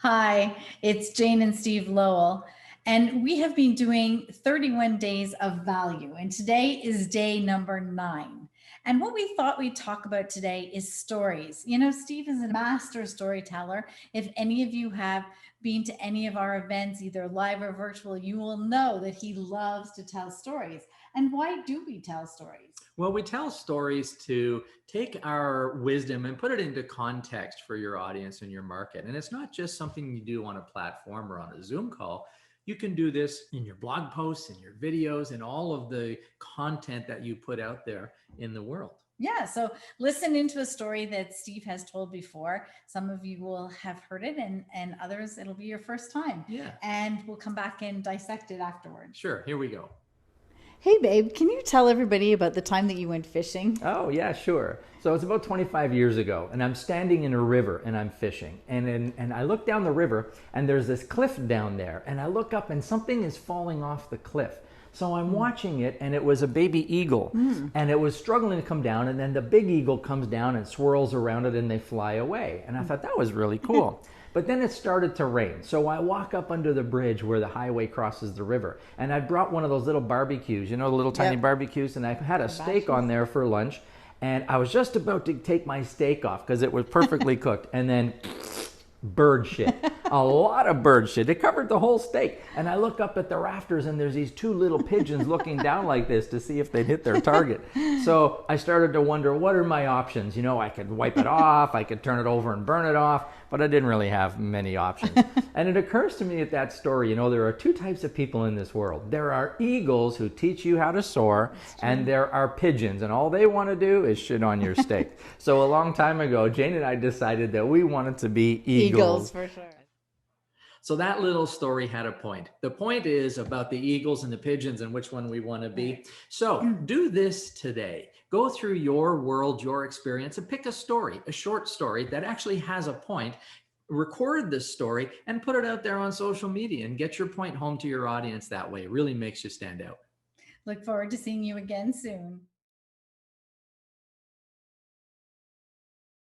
Hi, it's Jayne and Steve Lowell, and we have been doing 31 days of value, and today is day number 9. And what we thought we'd talk about today is stories. You know, Steve is a master storyteller. If any of you have been to any of our events, either live or virtual, you will know that he loves to tell stories. And why do we tell stories? Well, we tell stories to take our wisdom and put it into context for your audience and your market. And it's not just something you do on a platform or on a Zoom call. You can do this in your blog posts, in your videos, and all of the content that you put out there in the world. Yeah, so listen into a story that Steve has told before. Some of you will have heard it, and others, it'll be your first time. Yeah. And we'll come back and dissect it afterwards. Sure, here we go. Hey, babe, can you tell everybody about the time that you went fishing? Oh, yeah, sure. So it's about 25 years ago, and I'm standing in a river and I'm fishing. And I look down the river, and there's this cliff down there. And I look up, and something is falling off the cliff. So I'm watching it, and it was a baby eagle. And it was struggling to come down, and then the big eagle comes down and swirls around it, and they fly away. And I thought that was really cool. But then it started to rain. So I walk up under the bridge where the highway crosses the river. And I brought one of those little barbecues, you know, the little tiny barbecues. And I had a steak on there for lunch. And I was just about to take my steak off because it was perfectly cooked. And then bird shit. A lot of bird shit. It covered the whole steak. And I look up at the rafters, and there's these two little pigeons looking down like this to see if they'd hit their target. So I started to wonder, what are my options? You know, I could wipe it off, I could turn it over and burn it off, but I didn't really have many options. And it occurs to me at that story, you know, there are two types of people in this world. There are eagles who teach you how to soar, and there are pigeons, and all they want to do is shit on your steak. So a long time ago, Jayne and I decided that we wanted to be eagles. For sure. So that little story had a point. The point is about the eagles and the pigeons and which one we want to be. So do this today. Go through your world, your experience, and pick a story, a short story that actually has a point. Record this story and put it out there on social media and get your point home to your audience that way. It really makes you stand out. Look forward to seeing you again soon.